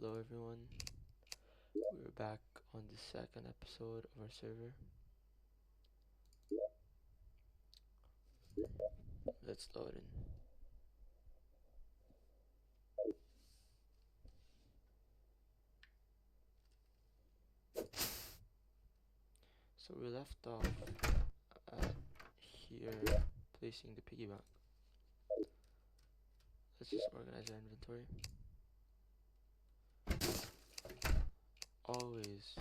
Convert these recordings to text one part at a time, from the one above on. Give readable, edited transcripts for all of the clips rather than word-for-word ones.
Hello everyone, we're back on the second episode of our server. Let's load in. So we left off at here, placing the piggy bank. Let's just organize our inventory. Always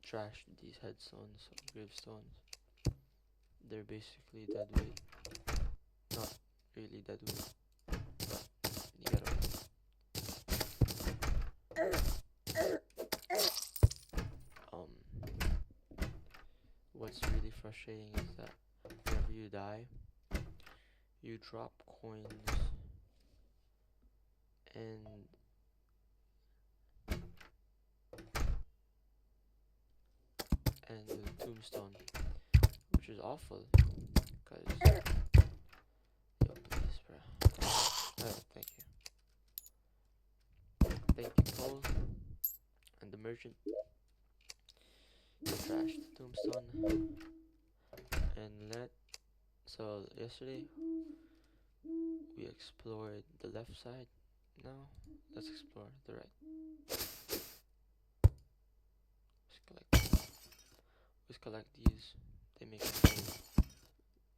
trash these headstones or gravestones. They're basically dead weight. Not really dead weight, but you gotta. Um, what's really frustrating is that whenever you die, you drop coins and the tombstone, which is awful, cause yo please bro. Thank you Cole and the merchant. Trashed the tombstone and so yesterday we explored the left side. Now let's explore the right. Let's collect these. They make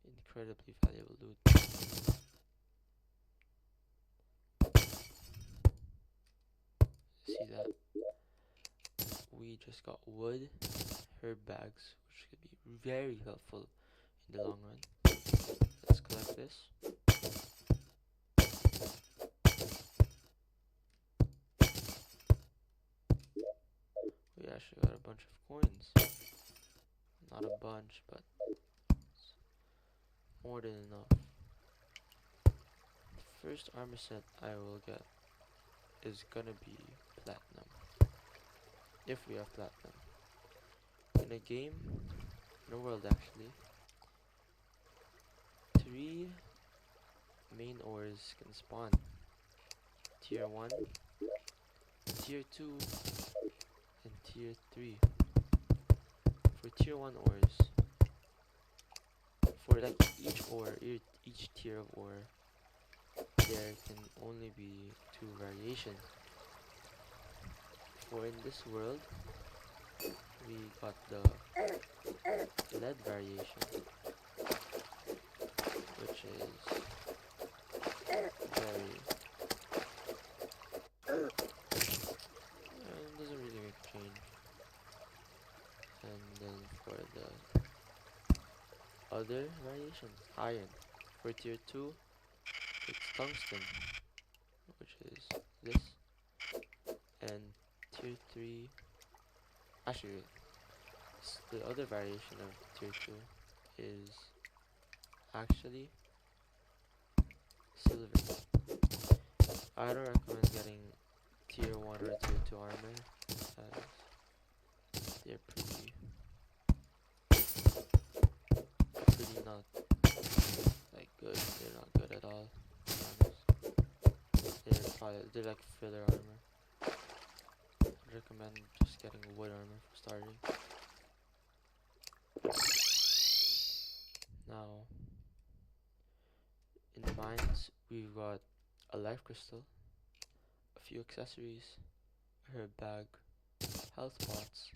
incredibly valuable loot. See that? We just got wood, herb bags, which could be very helpful in the long run. Let's collect this. We actually got a bunch of coins. Not a bunch, but more than enough. The first armor set I will get is gonna be platinum. If we have platinum. In a game, in a world actually, 3 main ores can spawn. Tier 1, Tier 2, and Tier 3. For Tier 1 ores, for like each tier of ore, there can only be 2 variations. For in this world, we got the lead variation, which is very doesn't really make a change. And then for the other variations, iron. For tier 2, it's tungsten, which is this. And tier 3, actually, the other variation of tier 2 is actually silver. I don't recommend getting tier 1 or tier 2 armor, as they're pretty not like good. They're not good at all, to be honest. They're like filler armor. I'd recommend just getting wood armor for starting. Now, in the mines, we've got a life crystal, a few accessories, a herb bag, health pots,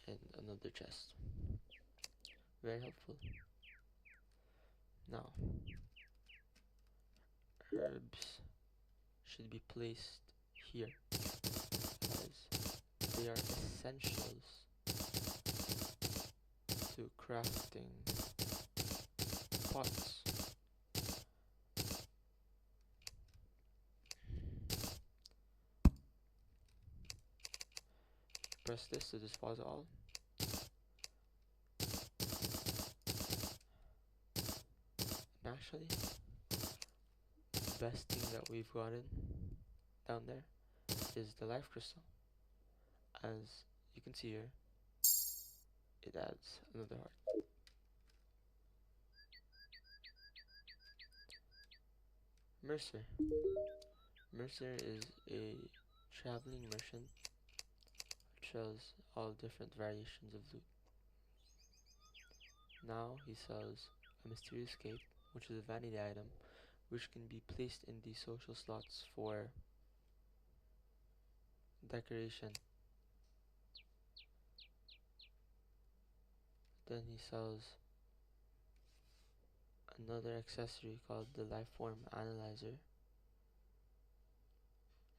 and another chest. Very helpful. Now, herbs should be placed here, as they are essentials to crafting pots. Press this to dispose all. And actually, the best thing that we've gotten down there is the life crystal. As you can see here, it adds another heart. Mercer. Mercer is a traveling merchant which sells all different variations of loot. Now he sells a mysterious cape, which is a vanity item, which can be placed in the social slots for decoration. Then he sells another accessory called the Lifeform Analyzer,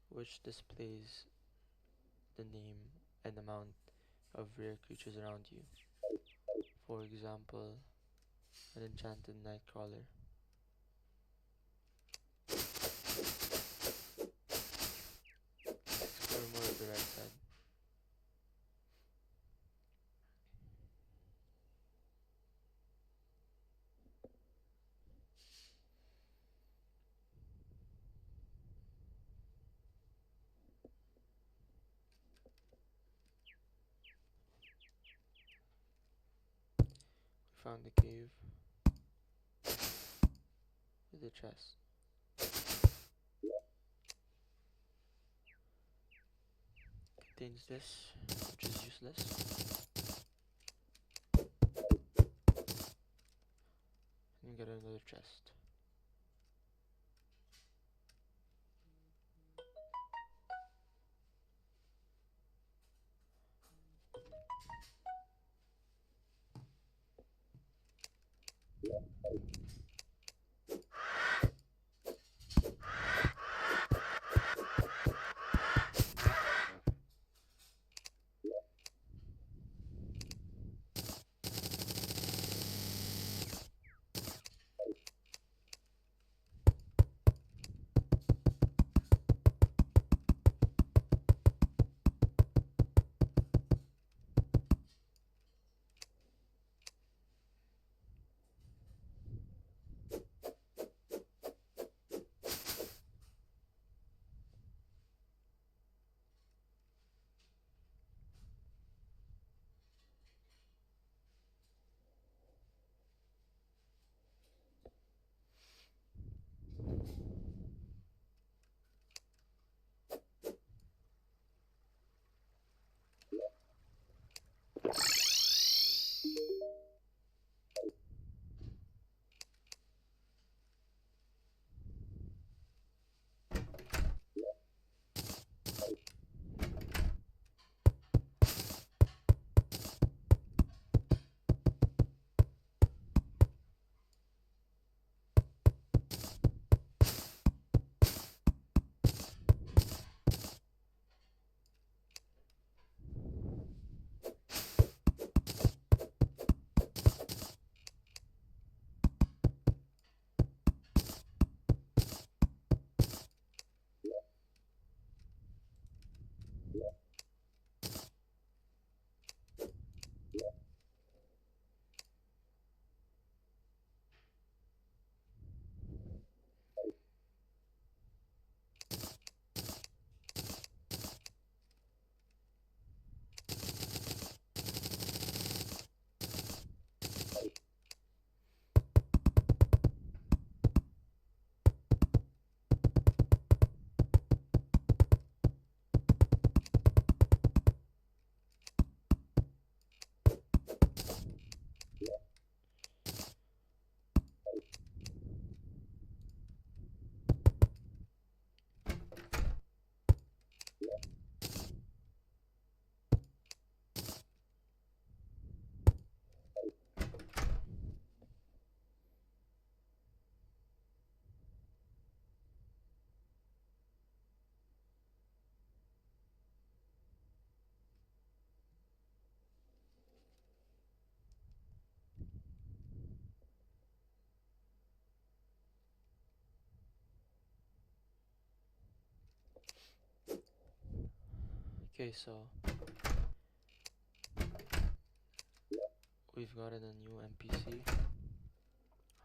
which displays the name and amount of rare creatures around you. For example, an enchanted nightcrawler. Explore more of the right side. We found the cave with the chest. Contains this, which is useless. And we get another chest. Okay, so we've gotten a new NPC,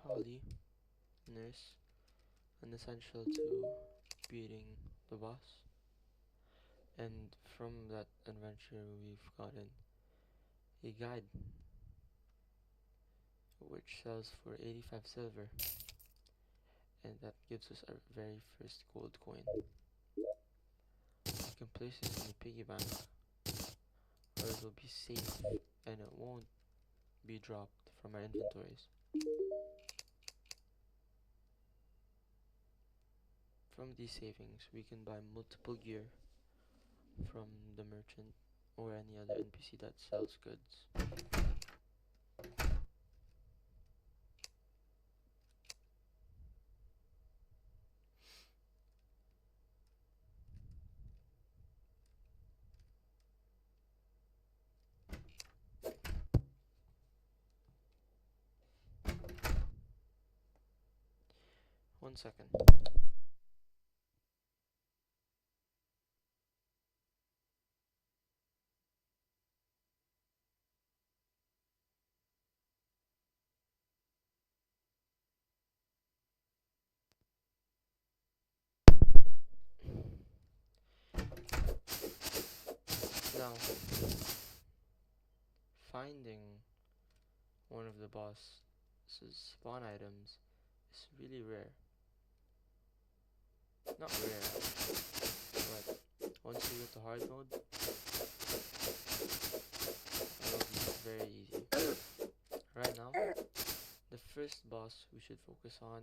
Holly, nurse, an essential to beating the boss. And from that adventure, we've gotten a guide which sells for 85 silver, and that gives us our very first gold coin. can place this in the piggy bank, where it will be safe and it won't be dropped from our inventories. From these savings, we can buy multiple gear from the merchant or any other NPC that sells goods. 1 second. Now, finding one of the boss's spawn items is really rare. Not rare, but once you get to hard mode, it'll be very easy. Right now, the first boss we should focus on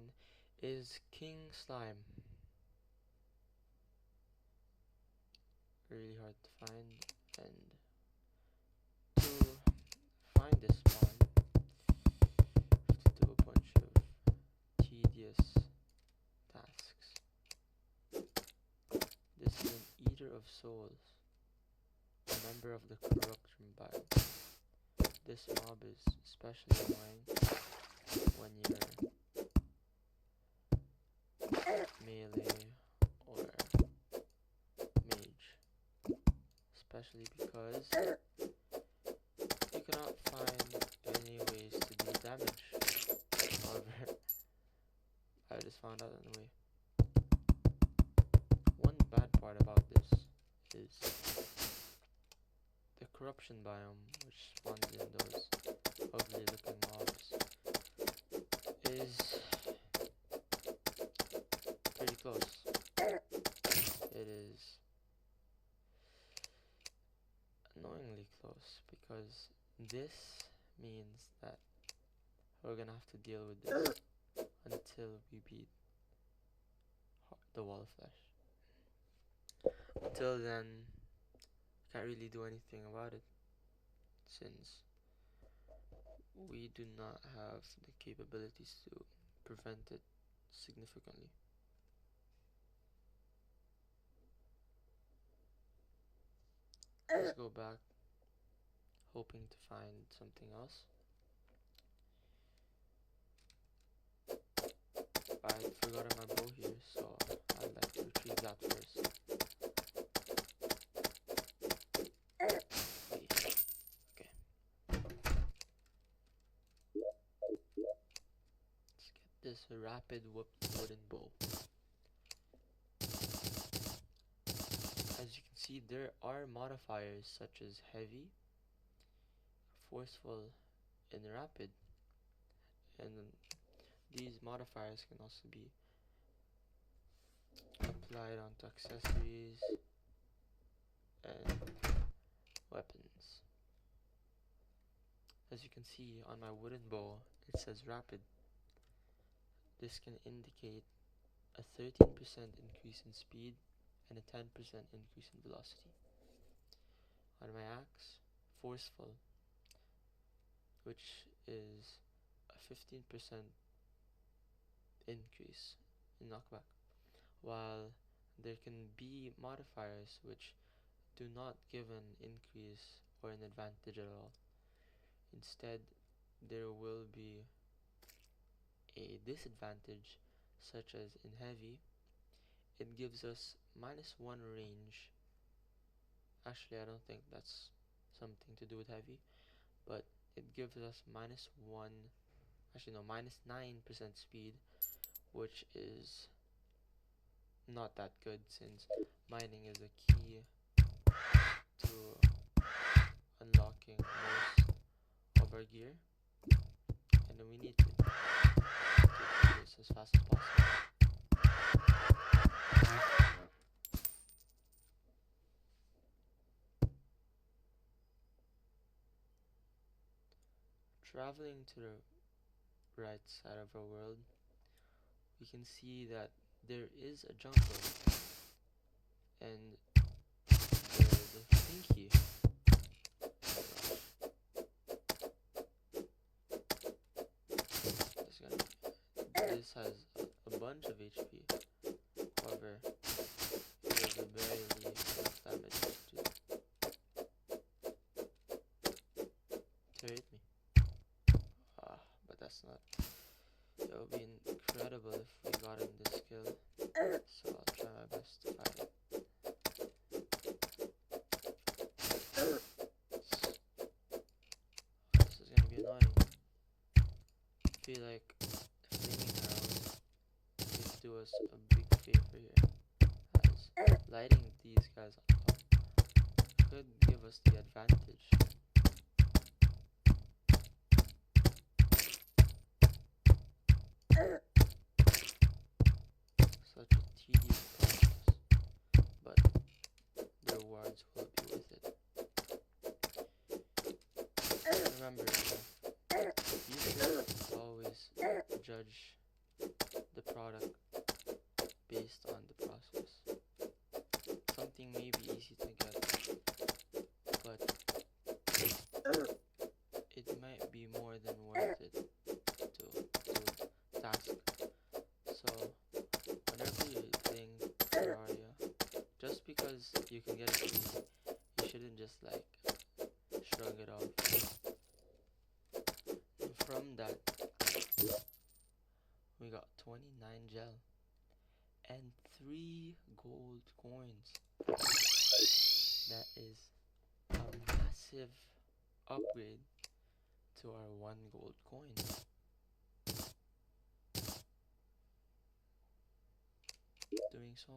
is King Slime. Really hard to find, and to find this spawn, we have to do a bunch of tedious tasks. This is an Eater of Souls, a member of the Corruption Biome. This mob is especially annoying when you're melee or mage, especially because you cannot find any ways to do damage. However, I just found out on the way. One bad part about this is the corruption biome, which spawns in those ugly looking mobs, is pretty close. It is annoyingly close because this means that we're gonna have to deal with this until we beat the wall of flesh. Until then, can't really do anything about it since we do not have the capabilities to prevent it significantly. Let's go back, hoping to find something else. I forgot my bow here, so I'd like to retrieve that first. Okay. Let's get this rapid wooden bow. As you can see, there are modifiers such as heavy, forceful, and rapid, and these modifiers can also be applied onto accessories and weapons. As you can see on my wooden bow, it says rapid. This can indicate a 13% increase in speed and a 10% increase in velocity. On my axe, forceful, which is a 15% increase in knockback, while there can be modifiers which do not give an increase or an advantage at all. Instead, there will be a disadvantage, such as in heavy, it gives us -1 range. Actually, I don't think that's something to do with heavy, but it gives us -1, actually no, -9% speed, which is not that good since mining is a key to unlocking most of our gear, and we need to do this as fast as possible. Traveling to the right side of our world, we can see that there is a jungle, and there's a thingy. This, this has a bunch of HP. However, there's a barely enough damage to hit me. But that's not. It would be incredible if we got in this kill. So I'll try my best to find it. This is gonna be annoying. I feel like flaming arrows could do us a big favor here, as lighting these guys up could give us the advantage. Such a tedious process, but the rewards will be worth it. Remember, you should always judge the product based on the process. Something may be easy to get, but it might be more than worth it to task. So whenever you're playing Terraria, just because you can get it easy, you shouldn't just like shrug it off. And from that, we got 29 gel and 3 gold coins. That is a massive upgrade to our 1 gold coin. Doing so,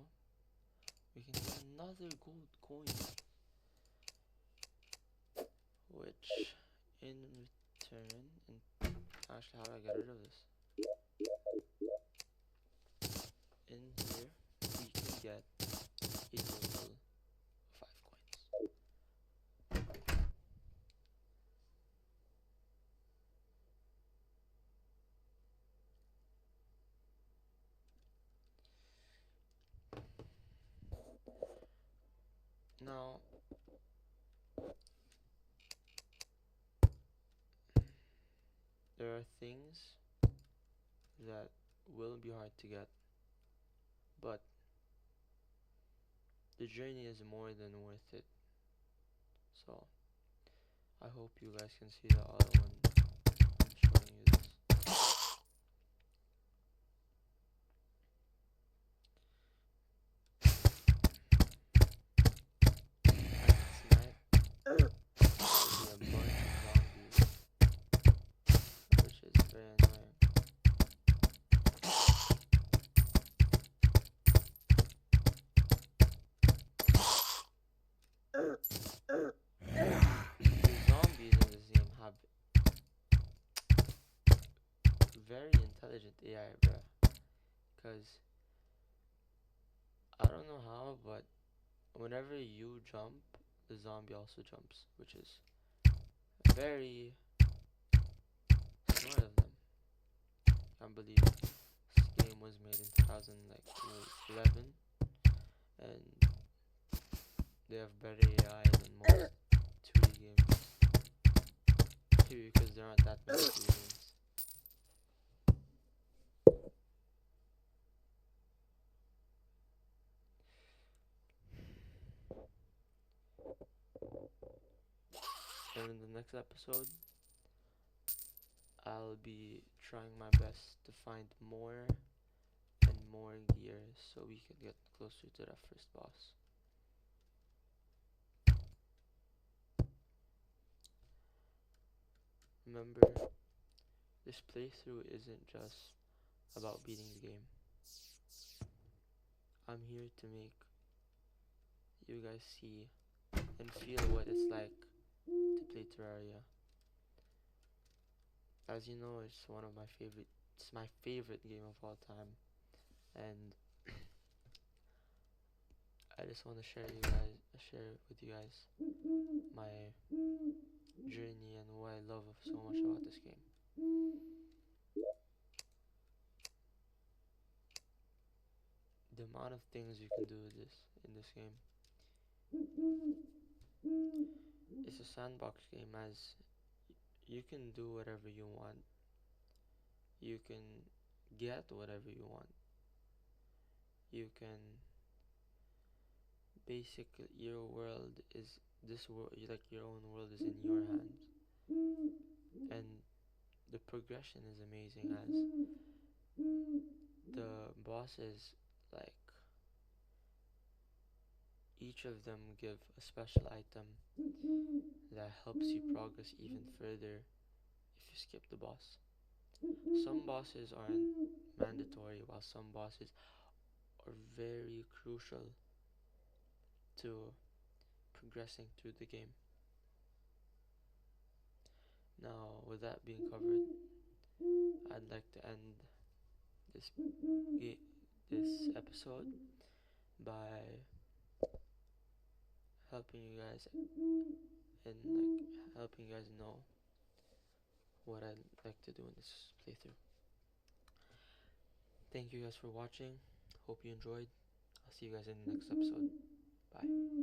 we can get another gold coin, which in return, actually, how do I get rid of this? In here, we can get a total of 5 coins. Now, there are things that will be hard to get, but the journey is more than worth it. So, I hope you guys can see the other one. I'm showing you this. Tonight, there'll be a bunch of zombies, which is very annoying. The zombies in this game have very intelligent AI, bruh. Cause I don't know how, but whenever you jump, the zombie also jumps, which is very smart of them. Can't believe this game was made in 2011, and they have better AI than most 2D games. Because there aren't that many 2D games. And in the next episode, I'll be trying my best to find more and more gear so we can get closer to that first boss. Remember, this playthrough isn't just about beating the game. I'm here to make you guys see and feel what it's like to play Terraria. As you know, it's my favorite game of all time, and I just want to share with you guys my journey and what I love so much about this game. The amount of things you can do with this in this game. It's a sandbox game, as you can do whatever you want. You can get whatever you want. You can basically, your world is this world, like your own world is in your hands. And the progression is amazing, as the bosses, like, each of them give a special item that helps you progress even further if you skip the boss. Some bosses aren't mandatory, while some bosses are very crucial to progressing through the game. Now, with that being covered, I'd like to end this this episode by helping you guys and helping you guys know what I'd like to do in this playthrough. Thank you guys for watching. Hope you enjoyed. I'll see you guys in the next episode. Bye.